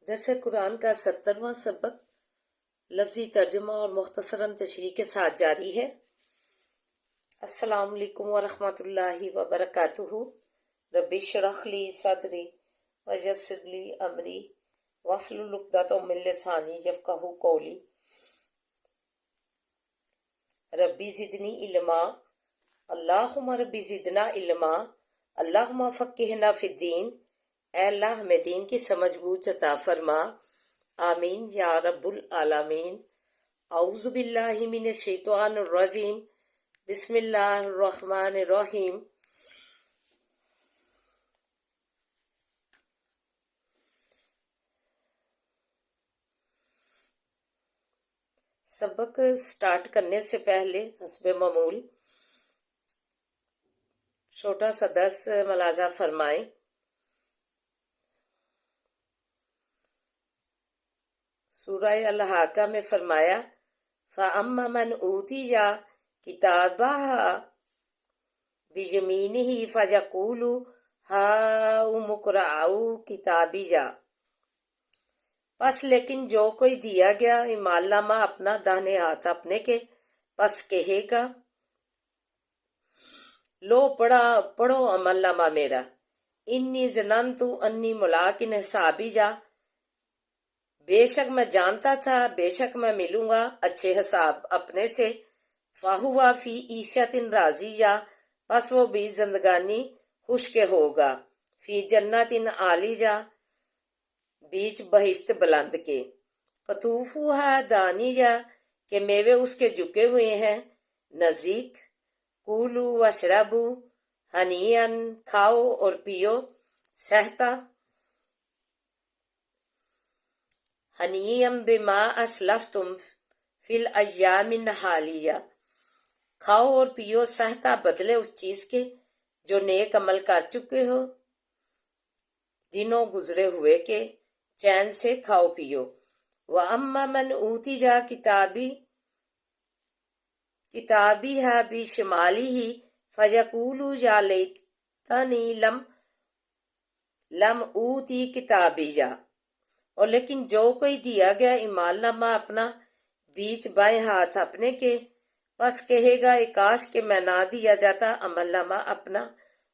درس قرآن کا 70واں سبق لفظی ترجمہ اور مختصراً تشریح کے ساتھ جاری ہے۔ السلام علیکم ورحمۃ اللہ وبرکاتہ۔ رب اشرح لی صدری ویسر لی امری واحلل عقدۃ من لسانی یفقہوا قولی۔ ربی زدنی علما، اللہم ربی زدنا علما، اللہم فقہنا فی الدین۔ اے اللہ ہمیں دین کی سمجھ بوجھ عطا فرما، آمین یا رب العالمین۔ اعوذ باللہ من الشیطان الرجیم، بسم اللہ الرحمن الرحیم۔ سبق سٹارٹ کرنے سے پہلے حسب معمول چھوٹا سا درس ملاحظہ فرمائیں۔ سورہ الحاقہ میں فرمایا فَأَمَّا مَنْ أُوتِیَ کِتَابَهُ بِیَمِینِهِ فَیَقُولُ ہَاؤمُ اقْرَءُوا کِتَابِیَہ۔ پس لیکن جو کوئی دیا گیا ایمان نامہ اپنا داہنے ہاتھ اپنے کے، پس کہے گا لو پڑھو عمل نامہ میرا، انی ظننت انی ملاق حسابیہ، بے شک میں جانتا تھا بے شک میں ملوں گا اچھے حساب اپنے سے۔ فَهُوَ فِي عِیشَةٍ رَاضِیَّةٍ، پس وہ بھی زندگانی خوش کے ہوگا، فی جنت عالیہ، بیچ بہشت بلند کے، قطوفها دانیہ، کہ میوے اس کے جھکے ہوئے ہیں نزدیک، کولو واشربو ہنیئن، کھاؤ اور پیو سہتا، ہنیئم بما اسلفتم فی الایام الحالیہ، کھاؤ اور پیو سہتا بدلے اس چیز کے جو نیک عمل کر چکے ہو دنوں گزرے ہوئے کے، چین سے کھاؤ پیو۔ وَأَمَّا مَنْ أُوتِیَ کِتَابَهُ بِشِمَالِهِ فَیَقُولُ یا لیتنی لم اوتی کتابیہ۔ اور لیکن جو کوئی دیا گیا ایمان نامہ اپنا بیچ بائیں ہاتھ اپنے کے، پس کہے گا اے کاش کہ میں نہ دیا جاتا عمل نامہ اپنا،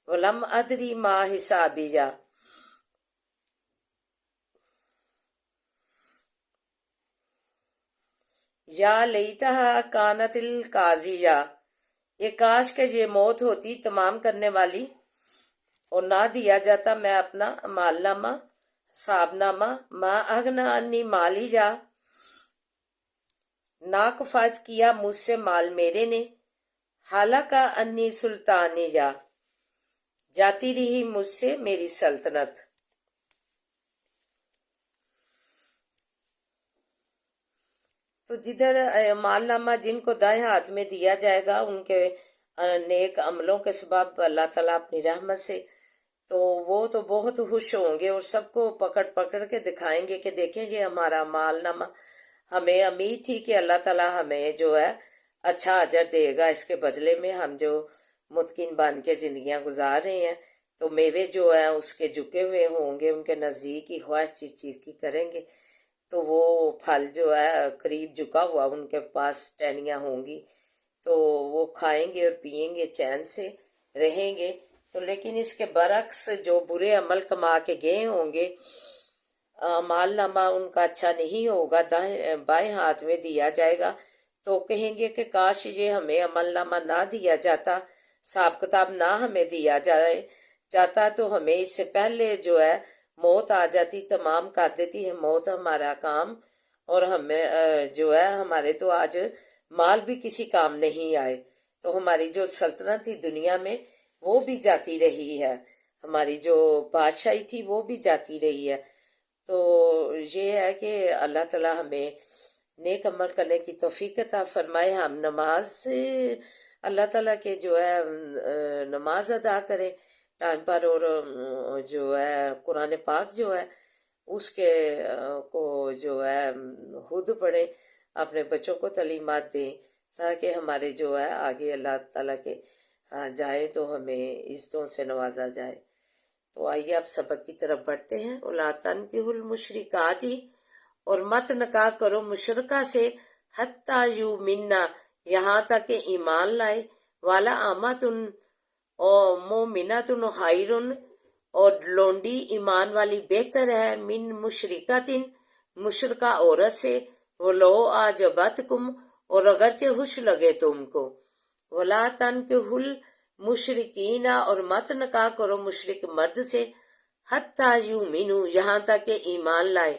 وَلَمْ أَدْرِ مَا حسابیہ۔ یا لیتہا کانت القاضیہ، یہ کاش کہ یہ موت ہوتی تمام کرنے والی، اور نہ دیا جاتا میں اپنا عمل نامہ حساب نامہ، ما اغنی عنی مالیہ، نا کفایت کیا مجھ سے مال میرے نے، ہلاک عنی سلطانیہ، جاتی رہی مجھ سے میری سلطنت۔ تو جدھر مال نامہ جن کو دائیں ہاتھ میں دیا جائے گا ان کے نیک عملوں کے سبب اللہ تعالیٰ اپنی رحمت سے، تو وہ تو بہت خوش ہوں گے اور سب کو پکڑ پکڑ کے دکھائیں گے کہ دیکھیں یہ ہمارا مال نامہ، ہمیں امید تھی کہ اللہ تعالیٰ ہمیں جو ہے اچھا اجر دے گا، اس کے بدلے میں ہم جو متقین بن کے زندگیاں گزار رہے ہیں، تو میوے جو ہیں اس کے جھکے ہوئے ہوں گے، ان کے نزدیک ہی خواہش جس چیز کی کریں گے، تو وہ پھل جو ہے قریب جھکا ہوا ان کے پاس ٹہنیاں ہوں گی، تو وہ کھائیں گے اور پئیں گے، چین سے رہیں گے۔ تو لیکن اس کے برعکس جو برے عمل کما کے گئے ہوں گے، مال نامہ ان کا اچھا نہیں ہوگا، بائیں ہاتھ میں دیا جائے گا، تو کہیں گے کہ کاش یہ ہمیں عمل نامہ نہ دیا جاتا، حساب کتاب نہ ہمیں دیا جاتا، تو ہمیں اس سے پہلے جو ہے موت آ جاتی، تمام کر دیتی ہے موت ہمارا کام، اور ہمیں جو ہے ہمارے تو آج مال بھی کسی کام نہیں آئے، تو ہماری جو سلطنت تھی دنیا میں وہ بھی جاتی رہی ہے، ہماری جو بادشاہی تھی وہ بھی جاتی رہی ہے۔ تو یہ ہے کہ اللہ تعالیٰ ہمیں نیک عمل کرنے کی توفیق عطا فرمائے، ہم نماز اللہ تعالیٰ کے جو ہے نماز ادا کریں ٹائم پر، اور جو ہے قرآن پاک جو ہے اس کے کو جو ہے خود پڑھیں، اپنے بچوں کو تعلیمات دیں، تاکہ ہمارے جو ہے آگے اللہ تعالیٰ کے جائے تو ہمیں عزتوں سے نوازا جائے۔ تو آئیے آپ سبق کی طرف بڑھتے ہیں. وَلَا تَنْكِحُوا الْمُشْرِكَاتِ اور مت نکاح کرو مشرکہ سے حتیٰ یؤمنّا یہاں تک کہ ایمان لائے. والا امتن اور مومنتن خیرن اور لونڈی ایمان والی بہتر ہے من مشرکتن مشرکہ عورت سے. ولو اعجبتکم اور اگرچہ خوش لگے تم کو. ولا تنکحوا المشرکین اور مت نکاح کرو مشرک مرد سے حتیٰ یؤمنوا یہاں تک کہ ایمان لائے.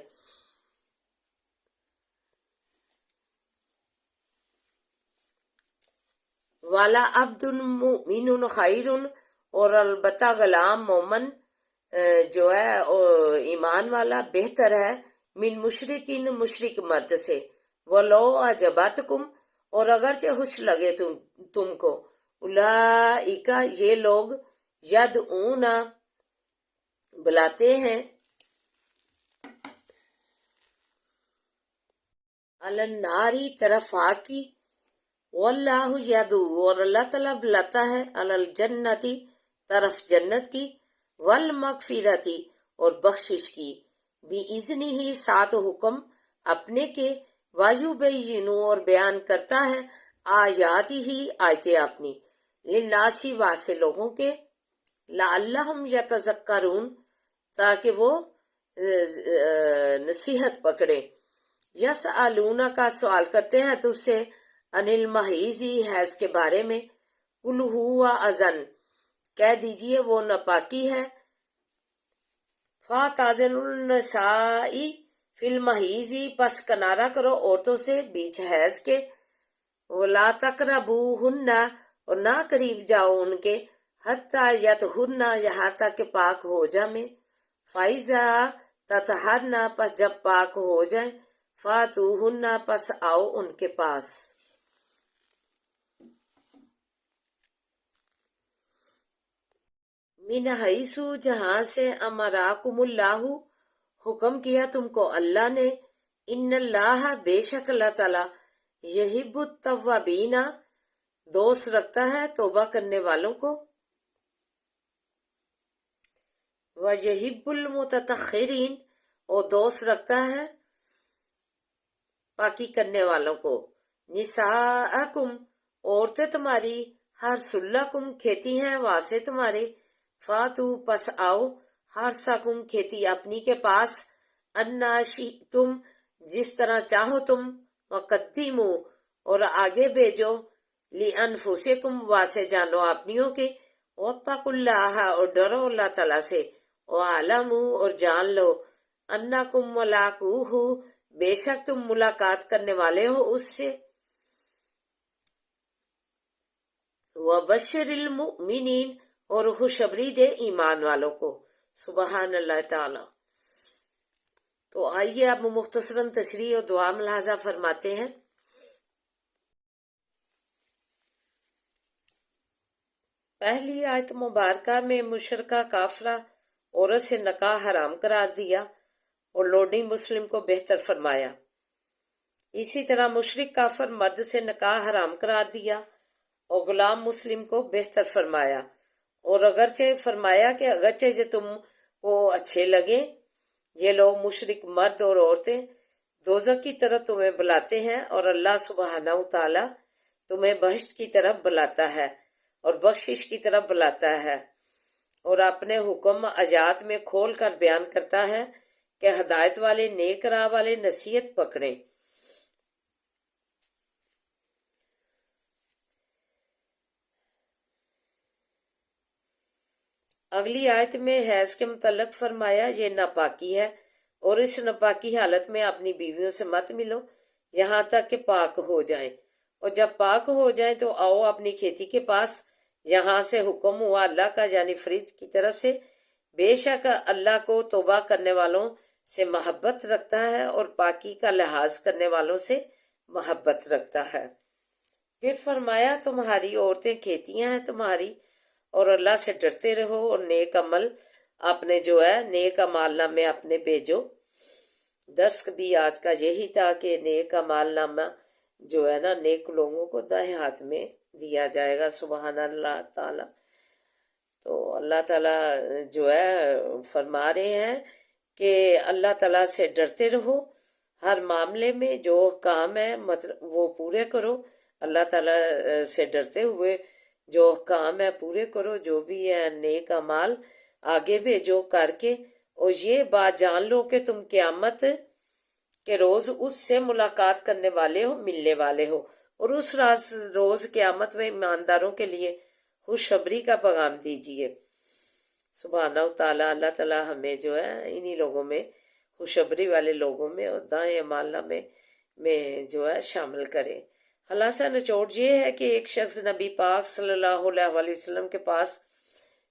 والا عبد مؤمن خیر اور البتہ غلام مومن جو ہے ایمان والا بہتر ہے من مشرکین مشرک مرد سے. ولو اعجبتکم اور اگرچہ خوش لگے تم کو. اولئک یہ لوگ یدعون بلاتے ہیں علی النار طرف آگ کی. واللہ یدعو اور اللہ تعالیٰ بلاتا ہے علی الجنت طرف جنت کی. والمغفرتی اور بخشش کی. بِإِذْنِ ہی ساتھ حکم اپنے کے. وَيُبَيِّنُ اور بیان کرتا ہے آیاتی ہی آیتیں اپنی. لِلنَّاسِ واسے لوگوں کے. لَعَلَّهُمْ يَتَذَكَّرُونَ تاکہ وہ نصیحت پکڑے. یسألونہ کا سوال کرتے ہیں تجھ سے عن المحیض حیض کے بارے میں. قل ہوا اذن کہہ دیجئے وہ ناپاکی ہے. فَاعْتَزِلُوا النِّسَاءَ فِي الْمَحِيضِ پس کنارہ کرو عورتوں سے بیچ حیض کے. وَلَا تَقْرَبُوهُنَّ اور نہ قریب جاؤ ان کے. حَتَّى يَطْهُرْنَ یہاں تک کہ پاک ہو جائیں. فَإِذَا تَطَهَّرْنَ پس جب پاک ہو جائیں. فَأْتُوهُنَّ پس آؤ ان کے پاس. من حیث جہاں سے امراکم اللہ حکم کیا تم کو اللہ نے. ان اللہ بے شک اللہ تعالی یحب التوابین دوست رکھتا ہے توبہ کرنے والوں کو. ویحب المتطہرین اور دوست رکھتا ہے پاکی کرنے والوں کو. نساءکم عورتیں تمہاری حرث لکم کھیتی ہیں واسے تمہارے. فاتو پس آؤ حرثکم کھیتی اپنی کے پاس. انا شئتم جس طرح چاہو تم. وقدموا اور آگے بھیجو لانفسکم واسے جانو اپنیوں کے. واتقوا اللہ اور ڈرو اللہ تعالیٰ سے. وعلموا اور جان لو انکم ملاقوہ بے شک تم ملاقات کرنے والے ہو اس سے. وبشر المؤمنین اور خوشخبری دے ایمان والوں کو. سبحان اللہ تعالی. تو آئیے اب مختصراً تشریح اور دعا ملاحظہ فرماتے ہیں. پہلی آیت مبارکہ میں مشرکہ کافرہ عورت سے نکاح حرام قرار دیا اور لونڈی مسلم کو بہتر فرمایا. اسی طرح مشرک کافر مرد سے نکاح حرام قرار دیا اور غلام مسلم کو بہتر فرمایا. اور اگرچہ فرمایا کہ اگرچہ یہ تم کو اچھے لگیں یہ لوگ مشرک مرد اور عورتیں دوزخ کی طرف تمہیں بلاتے ہیں اور اللہ سبحانہ تعالیٰ تمہیں بہشت کی طرف بلاتا ہے اور بخشش کی طرف بلاتا ہے. اور اپنے حکم آیات میں کھول کر بیان کرتا ہے کہ ہدایت والے نیک راہ والے نصیحت پکڑیں. اگلی آیت میں حیض کے متعلق فرمایا یہ ناپاکی ہے اور اس ناپاکی حالت میں اپنی بیویوں سے مت ملو یہاں تک کہ پاک ہو جائیں. اور جب پاک ہو جائیں تو آؤ اپنی کھیتی کے پاس. یہاں سے حکم ہوا اللہ کا یعنی فرشت کی طرف سے. بے شک اللہ کو توبہ کرنے والوں سے محبت رکھتا ہے اور پاکی کا لحاظ کرنے والوں سے محبت رکھتا ہے. پھر فرمایا تمہاری عورتیں کھیتیاں ہیں تمہاری اور اللہ سے ڈرتے رہو اور نیک عمل اپنے جو ہے نیک اعمال نامے اپنے بھیجو. درس بھی آج کا یہی تھا کہ نیک اعمال نامہ جو ہے نا نیک لوگوں کو دائیں ہاتھ میں دیا جائے گا. سبحان اللہ تعالی. تو اللہ تعالیٰ جو ہے فرما رہے ہیں کہ اللہ تعالیٰ سے ڈرتے رہو، ہر معاملے میں جو کام ہے مطلب وہ پورے کرو، اللہ تعالیٰ سے ڈرتے ہوئے جو کام ہے پورے کرو، جو بھی ہے نیک اعمال آگے بھیجو کر کے، اور یہ بات جان لو کہ تم قیامت کے روز اس سے ملاقات کرنے والے ہو، ملنے والے ہو، اور اس روز قیامت میں ایمانداروں کے لیے خوشخبری کا پیغام دیجیے۔ سبحانہ تعالیٰ، اللہ تعالیٰ ہمیں جو ہے انہی لوگوں میں، خوشخبری والے لوگوں میں اور دائیں اعمال نامے میں جو ہے شامل کرے۔ خلاصہ نچوڑ یہ ہے کہ ایک شخص نبی پاک صلی اللہ علیہ وسلم کے پاس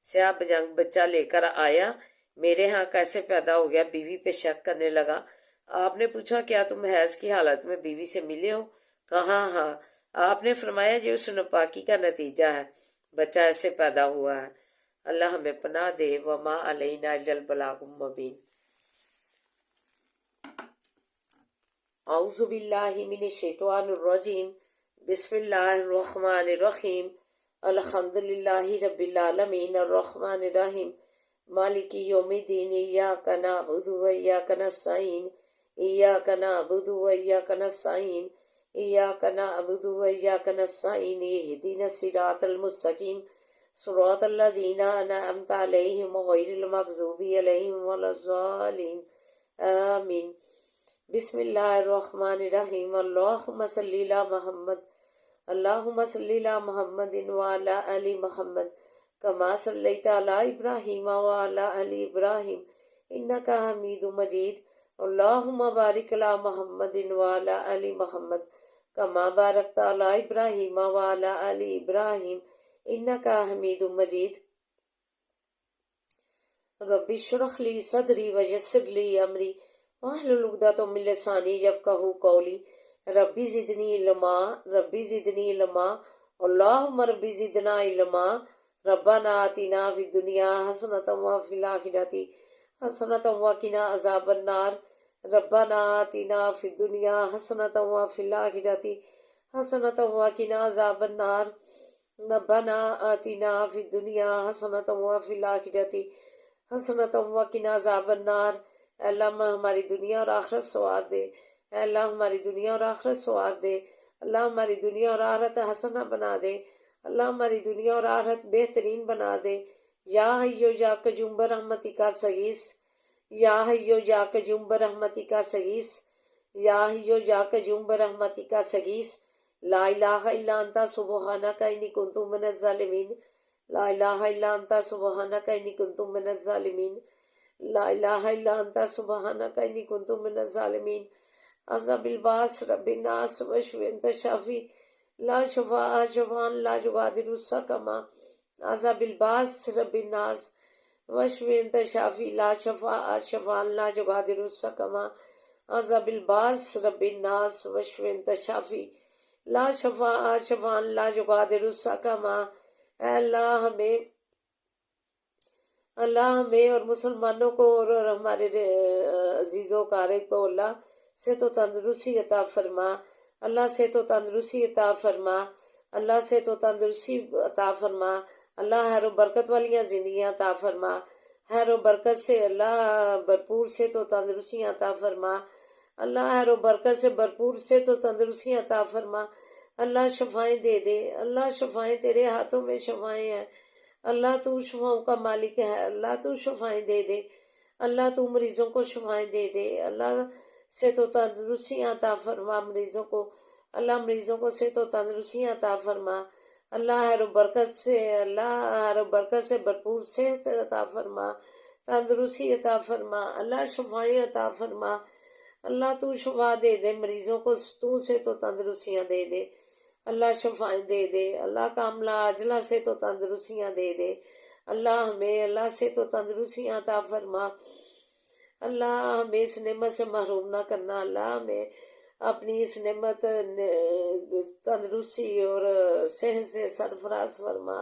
سیاہ بجنگ بچہ لے کر آیا۔ میرے ہاں کیسے پیدا ہو گیا؟ بیوی پہ شک کرنے لگا۔ آپ نے پوچھا کیا تم حیض کی حالت میں بیوی سے ملے ہو؟ کہا ہاں۔ آپ نے فرمایا یہ اس ناپاکی کا نتیجہ ہے، بچہ ایسے پیدا ہوا ہے۔ اللہ ہمیں پناہ دے۔ وما علینا الا البلاغ المبین۔ اعوذ باللہ من الشیطان الرجیم، بسم اللہ الرحمن الرحیم، الحمد للہ رب العالمین، الرحمن الرحیم، مالک یوم الدین، ایاک نعبد و ایاک نستعین، ایاک نعبد و ایاک نستعین، ایاک نعبد و ایاک نستعین، اہدنا الصراط المستقیم، صراط الذین انعمت علیہم غیر المغضوب علیہم ولا الضالین، آمین۔ بسم اللہ الرحمن الرحیم، اللہم صلی علی محمد، اللہم صلی علی محمد وعلی آل محمد کما صلیت علی ابراہیم وعلی آل ابراہیم انکا حمید مجید، اللہم بارک علی محمد وعلی آل محمد کما بارکت علی ابراہیم وعلی آل ابراہیم انکا حمید مجید۔ رب اشرح لی صدری ویسر لی امری واحلل عقدۃ من لسانی یفقہوا قولی، ربی زدنی علما، ربی زدنی علما، اللہم ربی زدنا علما، ربنا آتنا فی الدنیا حسنۃ وفی الآخرۃ حسنۃ وقنا عذاب النار، ربنا آتنا فی الدنیا حسنۃ وفی الآخرۃ حسنۃ وقنا عذاب النار، ربنا آتنا فی الدنیا حسنۃ وفی الآخرۃ حسنۃ وقنا عذاب النار۔ اے اللہ ہماری دنیا اور آخرت سوار دے، اے اللہ ہماری دنیا اور آخرت سوار دے، اللہ ہماری دنیا اور آخرت حسنہ بنا دے، اللہ ہماری دنیا اور آخرت بہترین بنا دے۔ یا حیو یا قیوم برحمتک استغیث، یا حیو یا قیوم برحمتک استغیث، یا حیو یا قیوم برحمتک استغیث، لا الہ الا انت سبحانک انی کنت من الظالمین، لا الہ الا انت سبحانک انی کنت من الظالمین، لا الہ الا انت سبحانک انی کنت من الظالمین۔ عذاب الباس رب الناس واشف انت شافی لا شفاء شفاء لا یغادر سقما، عذاب الباس رب الناس واشف انت شافی لا شفاء شفاء لا یغادر سقما، عذاب الباس رب الناس واشف انت شافی لا شفاء شفاء لا یغادر سقما۔ اے اللہ ہمیں اور مسلمانوں کو اور ہمارے عزیز و قارب کو اللہ سے تو تندرستی عطا فرما، اللہ سے تو تندرستی عطا فرما، اللہ سے تو تندرستی عطا فرما، اللہ خیر و برکت والیاں زندگیاں عطا فرما، خیر و برکت سے اللہ بھرپور سے تو تندرستی عطا فرما، اللہ خیر و برکت سے بھرپور سے تو تندرستی عطا فرما، اللہ شفائیں دے دے، اللہ شفائیں تیرے ہاتھوں میں شفائیں ہیں، اللہ تو شفاؤں کا مالک ہے، اللہ تو شفائیں دے دے، اللہ تو مریضوں کو شفائیں دے دے، اللہ سے تو تندرستیاں عطا فرما مریضوں کو، اللہ مریضوں کو سے تو تندرستیاں عطا فرما، اللہ خیر و برکت سے، اللہ خیر و برکت سے بھرپور صحت عطا فرما، تندرستی عطا فرما، اللہ شفائیں عطا فرما، اللہ تو شفا دے دے مریضوں کو، تو سے تو تندرستیاں دے دے، اللہ شفائیں دے دے، اللہ کاملہ عاجلہ سے تو تندرستیاں دے دے، اللہ ہمیں اللہ سے تو تندرستیاں عطا فرما، اللہ ہمیں اس نعمت سے محروم نہ کرنا، اللہ ہمیں اپنی اس نعمت تندرستی اور صحت سے سرفراز فرما،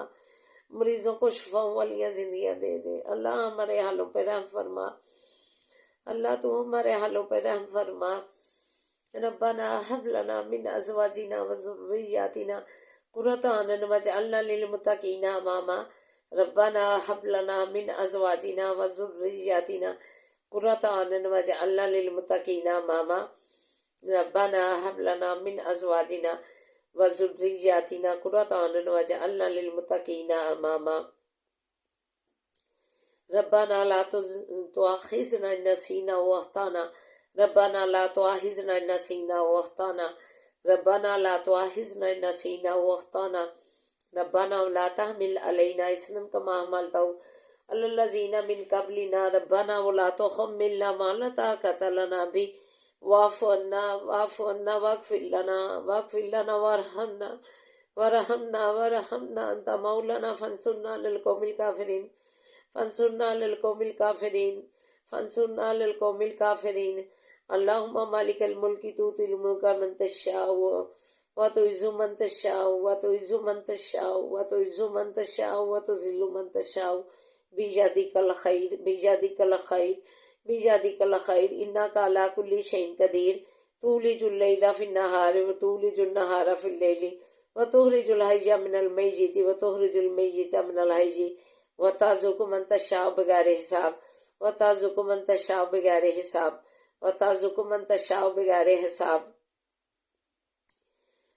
مریضوں کو شفاؤں والیاں زندگیاں دے دے، اللہ ہمارے حالوں پہ رحم فرما، اللہ تو ہمارے حالوں پہ رحم فرما۔ ربنا هب لنا من ازواجنا وذرياتنا قرة اعين واجعلنا للمتقين اماما۔ ربنا هب لنا من ازواجنا وذرياتنا قرة اعین واجعلنا للمتقین اماما ربنا هب لنا من ازواجنا وذرياتنا قرة اعین واجعلنا للمتقین اماما ربنا لا تؤاخذنا إن نسينا واخطأنا ربنا لا تؤاخذنا إن نسينا واخطأنا ربنا لا تؤاخذنا إن نسينا واخطأنا ربنا ولا تحمل علينا إصرا كما حملته على الذين من قبلنا ربنا ولا تحملنا ما لا طاقة لنا به واعف عنا واغفر لنا وارحمنا أنت مولانا فانصرنا للقوم الكافرين فانصرنا للقوم الكافرين اللهم مالك الملك تؤتي الملك من تشاء وتعز من تشاء وتذل من تشاء بيدك الخير إنك على كل شيء قدير تولج الليل في النهار وتولج النهار في الليل وتخرج الحي من الميت وتخرج الميت من الحي وترزق من تشاء بغیر حساب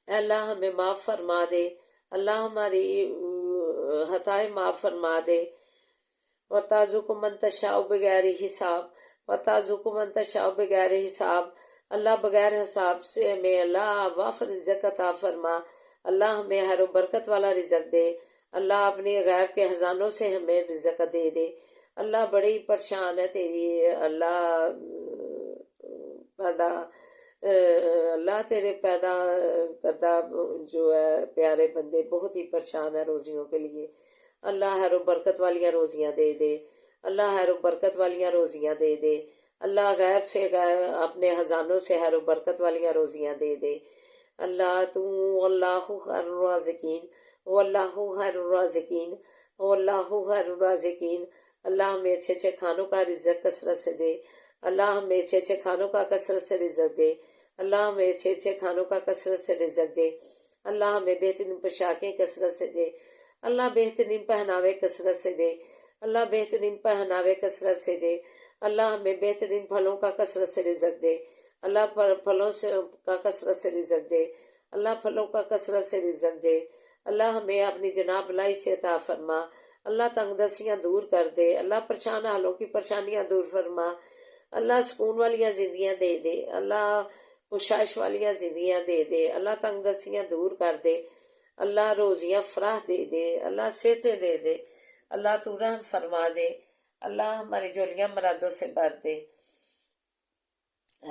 اللہ ہمیں معاف فرما دے، اللہ ہماری خطائیں معاف فرما دے۔ وترزق من تشاء بغیر حساب اللہ بغیر حساب سے ہمیں اللہ وافر رزق عطا فرما، اللہ ہمیں ہر و برکت والا رزق دے، اللہ اپنے غیب کے خزانوں سے ہمیں رزق دے دے۔ اللہ بڑی پریشان ہے تیری اللہ تیرے پیدا کردہ جو ہے پیارے بندے بہت ہی پریشان ہے روزیوں کے لیے، اللہ ہر و برکت والیاں روزیاں دے دے، اللہ ہر و برکت والیاں روزیاں دے دے، اللہ غیب سے اپنے خزانوں سے ہر و برکت والیاں روزیاں دے دے۔ اللہ تو اللہ خیر الرازقین واللہ خیر الرازقین واللہ خیر الرازقین اللہ ہمیں اچھے اچھے کھانوں کا رزق کثرت سے دے، اللہ ہمیں اچھے اچھے کھانوں کا کثرت سے رزق دے، اللہ ہمیں اچھے اچھے کھانوں کا کثرت سے رزق دے، اللہ ہمیں بہترین پوشاکیں کثرت سے دے، اللہ بہترین پہناوے کثرت سے دے، اللہ بہترین پہناوے کثرت سے دے، اللہ ہمیں بہترین پھلوں کا کثرت سے رزق دے، اللہ پھلوں کا کثرت سے رزق دے، اللہ پھلوں کا کثرت سے رزق دے، اللہ ہمیں اپنی جناب لائی سے عطا فرما، اللہ تنگ دستیاں دور کر دے، اللہ پریشان حالوں کی پریشانیاں دور فرما، اللہ سکون والیاں زندگیاں دے دے، اللہ خوشائش والیاں زندگیاں دے دے، اللہ تنگ دستیاں دور کر دے، اللہ روزیاں فراہ دے دے، اللہ صحتیں دے دے، اللہ تو رحم فرما دے، اللہ ہماری جولیاں مرادوں سے بھر دے۔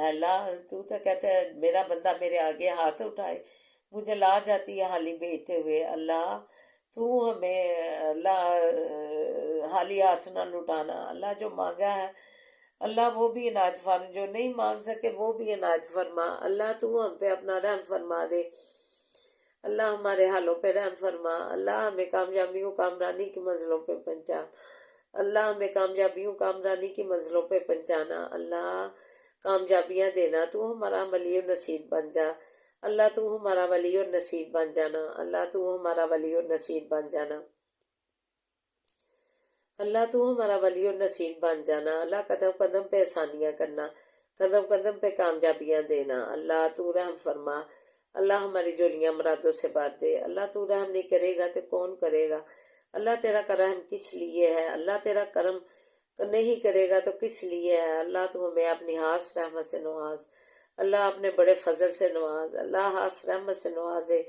اللہ تو کہتا ہے میرا بندہ میرے آگے ہاتھ اٹھائے مجھے لا جاتی ہے حالی بھیجتے ہوئے، اللہ تو ہمیں اللہ حالی ہاتھ نہ لٹانا، اللہ جو مانگا ہے اللہ وہ بھی عنایت فرما، جو نہیں مانگ سکے وہ بھی عنایت فرما، اللہ تو ہم پہ اپنا رحم فرما دے، اللہ ہمارے حالوں پہ رحم فرما، اللہ ہمیں کامیابیوں کامرانی کی منزلوں پہ پہنچا، اللہ ہمیں کامیابیوں کامرانی کی منزلوں پہ پہنچانا، اللہ کامیابیاں دینا، تو ہمارا ولی و نصیر بن جا، اللہ تو ہمارا ولی اور نصیر بن جانا، اللہ تو ہمارا ولی اور نصیر بن جانا، اللہ تو ہمارا ولی اور نصیر بن جانا، اللہ قدم قدم پہ آسانیاں کرنا، قدم قدم پہ کامیابیاں دینا، اللہ تو رحم فرما، اللہ ہماری جولیاں مرادوں سے بھر دے، اللہ تو رحم نہیں کرے گا تو کون کرے گا، اللہ تیرا کرم کس لیے ہے، اللہ تیرا کرم نہیں کرے گا تو کس لیے ہے، اللہ تو ہمیں اپنی خاص رحمت سے نواز، اللہ اپنے بڑے فضل سے نواز، اللہ خاص رحمت سے نوازے،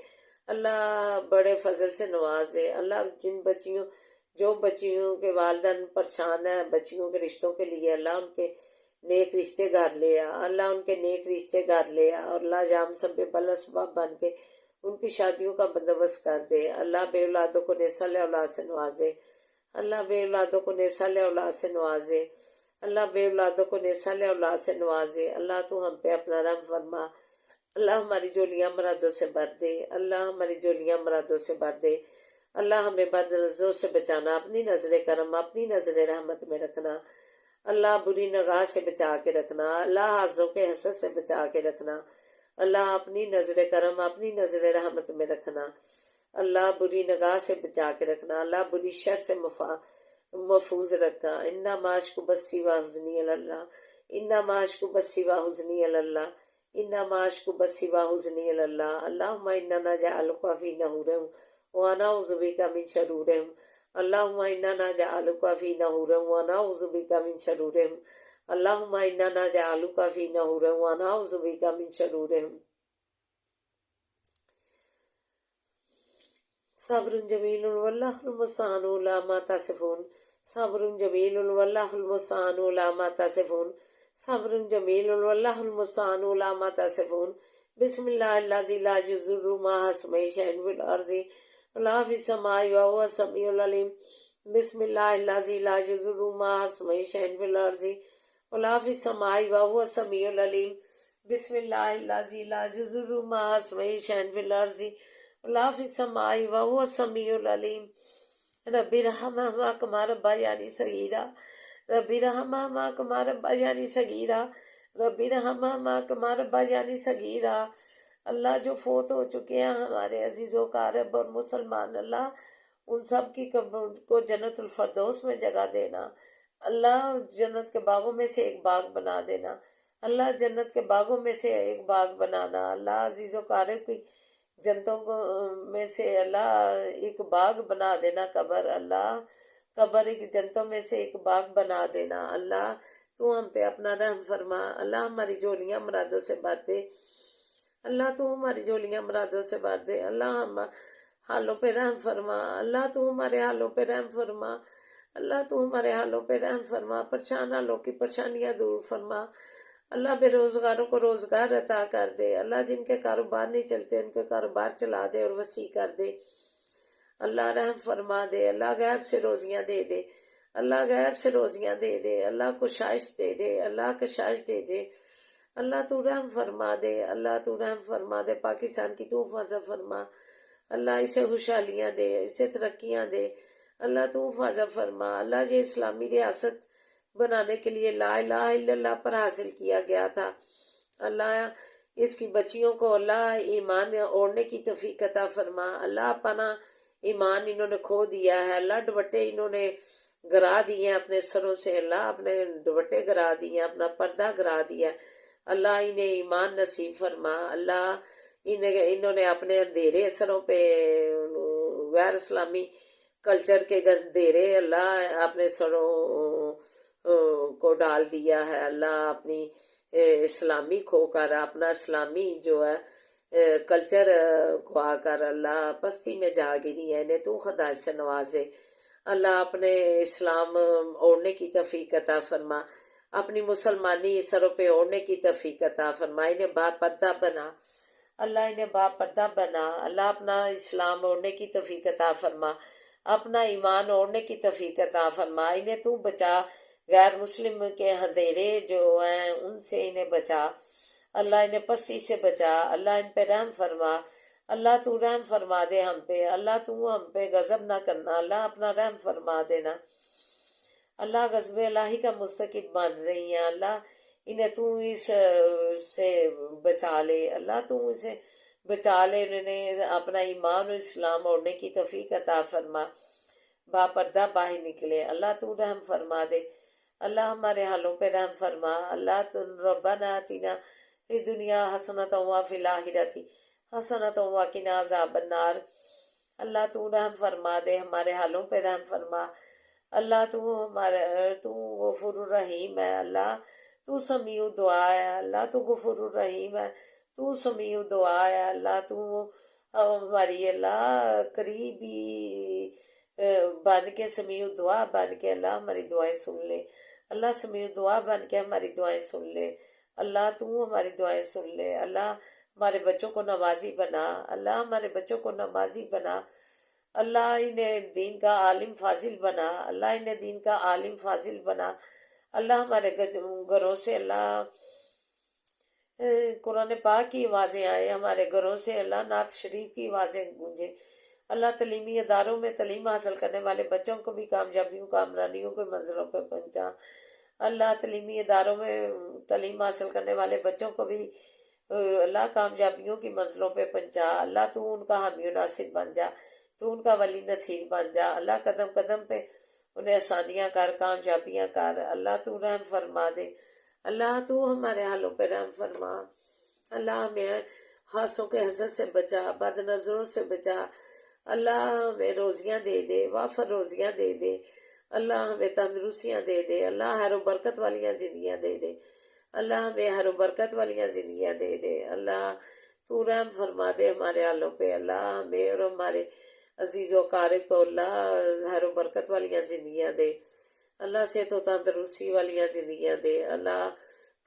اللہ بڑے فضل سے نوازے، اللہ جو بچیوں کے والدین پریشان ہیں بچیوں کے رشتوں کے لیے، اللہ ان کے نیک رشتے گھر لے آ، اللہ ان کے نیک رشتے گھر لے آ، اور اللہ جام سب بل اسباب بن کے ان کی شادیوں کا بندوبست کر دے، اللہ بے اولادوں کو نیسل اولاد سے نوازے، اللہ بے اولادوں کو نیسل اولاد سے نوازے، اللہ بے اولادوں کو نیسل اولاد سے نوازے، اللہ تو ہم پہ اپنا رحم فرما، اللہ ہماری جولیاں مرادوں سے بھر دے، اللہ ہماری جولیاں مرادوں سے بھر دے، اللہ ہمیں بد نظروں سے بچانا، اپنی نظر کرم اپنی نظر رحمت میں رکھنا، اللہ بری نگاہ سے بچا کے رکھنا، اللہ حاضروں کے حسد سے بچا کے رکھنا، اللہ اپنی نظر کرم اپنی نظر رحمت میں رکھنا، اللہ بری نگاہ سے بچا کے رکھنا، اللہ بری شر سے محفوظ رکھنا۔ انا معاش کو بسی و حزنی اللہ، انا معاش کو بسی و حزنی اللہ، انا معاش کو بسی و حزنی اللہ، اللہم انا نجعلک فی نحورہم ونعوذ بک من شرورہم، اللہم انا نجعلک فی نحورہم ونعوذ بک من شرورہم، اللہم انا نجعلک فی نحورہم ونعوذ بک من شرورہم۔ صبر جمیل واللہ المستعان علی ما تصفون، صبر جمیل واللہ المستعان علی ما تصفون، صبر جمیل واللہ المستعان علی ما تصفون۔ بسم اللہ الذی لا یضر مع اسمہ شیء فی الارض ولا فی السماء وهو السمیع العلیم، بسم اللہ الذی لا یضر مع اسمہ شیء فی الارض ولا فی السماء وهو السمیع العلیم، بسم اللہ الذی لا یضر مع اسمہ شیء فی الارض ولا فی السماء وهو السمیع العلیم۔ رب ارحمہما کما ربیانی صغیرا، رب ارحمہما کما ربیانی صغیرا، رب ارحمہما کما ربیانی صغیرا۔ اللہ جو فوت ہو چکے ہیں ہمارے عزیز و اقارب اور مسلمان، اللہ ان سب کی قبر کو جنت الفردوس میں جگہ دینا، اللہ جنت کے باغوں میں سے ایک باغ بنا دینا، اللہ جنت کے باغوں میں سے ایک باغ بنانا، اللہ عزیز و اقارب کی جنتوں میں سے اللہ ایک باغ بنا دینا، قبر اللہ قبر ایک جنتوں میں سے ایک باغ بنا دینا، اللہ تو ہم پہ اپنا رحم فرما، اللہ ہماری جولیاں مرادوں سے بھر دے، اللہ تو ہماری جولیاں مرادوں سے بھر دے، اللہ ہم حالوں پہ رحم فرما، اللہ تو ہمارے حالوں پہ رحم فرما، اللہ تو ہمارے حالوں پہ رحم فرما، پریشان حالوں کی پریشانیاں دور فرما، اللہ بے روزگاروں کو روزگار عطا کر دے، اللہ جن کے کاروبار نہیں چلتے ان کے کاروبار چلا دے اور وسیع کر دے، اللہ رحم فرما دے، اللہ غیب سے روزیاں دے دے، اللہ غیب سے روزیاں دے دے، اللہ کشائش دے دے، اللہ کشائش دے دے، اللہ تو رحم فرما دے، اللہ تو رحم فرما دے، پاکستان کی تو حفاظت فرما، اللہ اسے خوشحالیاں دے، اسے ترقیاں دے، اللہ تو حفاظت فرما، اللہ یہ اسلامی ریاست بنانے کے لیے لا الہ الا اللہ پر حاصل کیا گیا تھا، اللہ اس کی بچیوں کو اللہ ایمان اوڑھنے کی توفیق عطا فرما، اللہ اپنا ایمان انہوں نے کھو دیا ہے، اللہ دوپٹے انہوں نے گرا دیے ہیں اپنے سروں سے، اللہ اپنے دوپٹے گرا دیے ہیں، اپنا پردہ گرا دیا ہے، اللہ انہیں ایمان نصیب فرما، اللہ انہوں نے اپنے اندھیرے سروں پہ غیر اسلامی کلچر کے اندھیرے اللہ اپنے سروں کو ڈال دیا ہے، اللہ اپنی اسلامی کھو کر اپنا اسلامی جو ہے کلچر کھوا کر اللہ پستی میں جا گری ہے، انہیں تو خدا سے نوازے، اللہ اپنے اسلام اوڑھنے کی توفیق عطا فرما، اپنی مسلمانی سروں پہ اوڑھنے کی توفیق عطا فرما، انہیں با پردہ بنا، اللہ انہیں با پردہ بنا، اللہ اپنا اسلام اوڑھنے کی توفیق عطا فرما، اپنا ایمان اوڑھنے کی توفیق عطا فرما، انہیں تو بچا، غیر مسلم کے اندھیرے جو ہیں ان سے انہیں بچا، اللہ انہیں پسی سے بچا، اللہ ان پہ رحم فرما، اللہ تو رحم فرما دے ہم پہ، اللہ تو ہم پہ غضب نہ کرنا، اللہ اپنا رحم فرما دینا، اللہ غضب الہی کا مستحق بن رہی ہیں، اللہ انہیں تو اس سے بچا لے، اللہ تو اسے بچا لے، انہیں اپنا ایمان و اسلام اوڑھنے کی توفیق عطا فرما، با پردہ باہر نکلے، اللہ تو رحم فرما دے، اللہ ہمارے حالوں پہ رحم فرما، اللہ تو ربنا آتینا فی دنیا حسنۃ وفی الآخرۃ حسنۃ وقنا عذاب النار، اللہ تو رحم فرما دے، ہمارے حالوں پہ رحم فرما، اللہ تو غفور الرحیم ہے، اللہ تو سمیع دعا ہے، اللہ تو غفور الرحیم ہے، تو سمیع دعا ہے، اللہ تو ہماری اللہ قریبی بن کے سمیع دعا بن کے اللہ ہماری دعائیں سن لے، اللہ سمیع دعا بن کے ہماری دعائیں سن لے، اللہ تو ہماری دعائیں سن لے، اللہ ہمارے بچوں کو نمازی بنا، اللہ ہمارے بچوں کو نمازی بنا، اللہ انہیں دین کا عالم فاضل بنا، اللہ انہیں دین کا عالم فاضل بنا، اللہ ہمارے گھروں سے اللہ قرآن پاک کی آوازیں آئے، ہمارے گھروں سے اللہ نعت شریف کی آوازیں گونجے، اللہ تعلیمی اداروں میں تعلیم حاصل کرنے والے بچوں کو بھی کامیابیوں کامرانیوں کے منزلوں پہ پہنچا، اللہ تعلیمی اداروں میں تعلیم حاصل کرنے والے بچوں کو بھی اللہ کامیابیوں کی منزلوں پہ پہنچا، اللہ تو ان کا حامی و ناصر بن جا، تو ان کا ولی نصیر بن جا، اللہ قدم قدم پہ انہیں آسانیاں کر، کامیابیاں کر، اللہ تو رحم فرما دے، اللہ تو ہمارے حالوں پہ رحم فرما، اللہ ہمیں حادثوں کے حسد سے بچا، بد نظروں سے بچا، اللہ ہمیں روزیاں دے دے، وافر روزیاں دے دے، اللہ ہمیں تندرستیاں دے دے، اللہ خیر و برکت والیاں زندگیاں دے دے، اللہ ہمیں خیر و برکت والیاں زندگیاں دے دے، اللہ تو رحم فرما دے ہمارے حالوں پہ، اللہ ہمیں اور ہمارے عزیز و قارب کو اللہ خیر و برکت والیاں زندگیاں دے، اللہ صحت و تندرستی والیاں زندگیاں دے، اللہ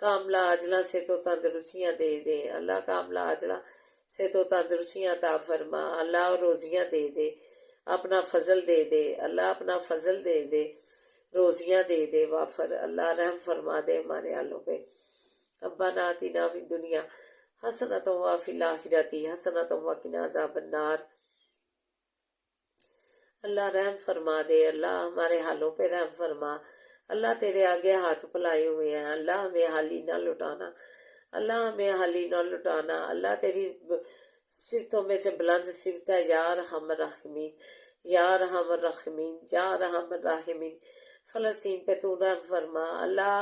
کاملہ عاجلہ صحت و تندرستیاں دے دے، اللہ کاملہ عاجلہ صحت و تندرستیاں عطا فرما، اللہ روزیاں دے دے، اپنا فضل دے دے، اللہ اپنا فضل دے دے، روزیاں دے دے وافر، اللہ رحم فرما دے ہمارے حالوں پہ، ربنا آتنا فی الدنیا حسنۃ وفی الآخرۃ حسنۃ وقنا عذاب النار، اللہ رحم فرما دے، اللہ ہمارے حالوں پہ رحم فرما، اللہ تیرے آگے ہاتھ پھیلائے ہوئے ہیں، اللہ ہمیں حالی نہ لٹانا، اللہ ہمیں حالی نہ لٹانا، اللہ تیری صفتوں میں سے بلند صفت ہے یا ارحم الراحمین، یا ارحم الراحمین، یا ارحم الراحمین، فلسطین پہ تو رحم فرما، اللہ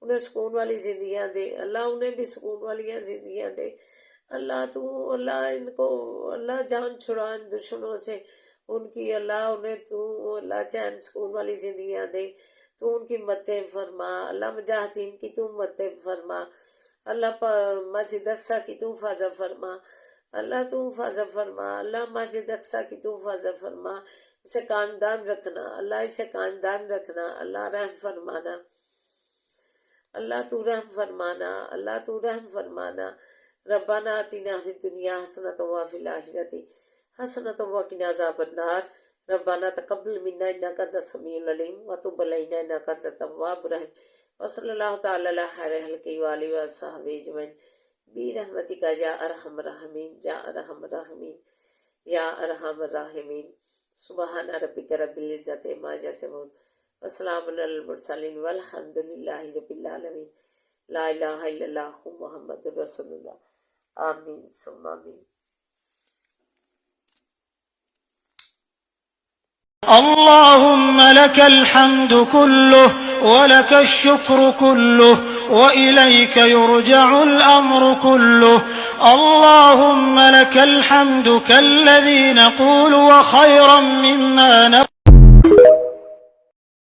انہیں سکون والی زندگیاں دے، اللہ انہیں بھی سکون والی زندگیاں دے، اللہ تو اللہ ان کو اللہ جان چھڑا ان دشمنوں سے، ان کی اللہ انہیں تو اللہ چین سکون والی زندگیاں دے، تو ان کی مدد فرما، اللہ مجاہدین کی تو مدد فرما، اللہ مسجد اقصی کی تو حفاظت فرما، اللہ تو حفاظت فرما، اللہ مسجد اقصی کی تو حفاظت فرما، اسے قائم دائم رکھنا، اللہ اسے قائم دائم رکھنا، اللہ رحم فرمانا، اللہ تو رحم فرمانا، اللہ تو رحم فرمانا، ربنا آتنا فی الدنیا حسنۃ وفی الآخرۃ حسنۃ وقنا عذاب النار، ربنا تقبل منا انک انت السمیع العلیم وتب علینا انک انت التواب الرحیم، وصلی اللہ تعالی علی خیر خلقہ وآلہ وصحبہ اجمعین برحمتک یا ارحم الراحمین، یا ارحم الراحمین، یا ارحم الراحمین، سبحان ربک رب العزۃ عما یصفون وسلام علی المرسلین والحمد للہ رب العالمین، لا الہ الا اللہ محمد رسول اللہ، آمین ثم آمین۔ اللهم لك الحمد كله ولك الشكر كله وإليك يرجع الأمر كله، اللهم لك الحمد كالذي نقول وخيرا مما نقول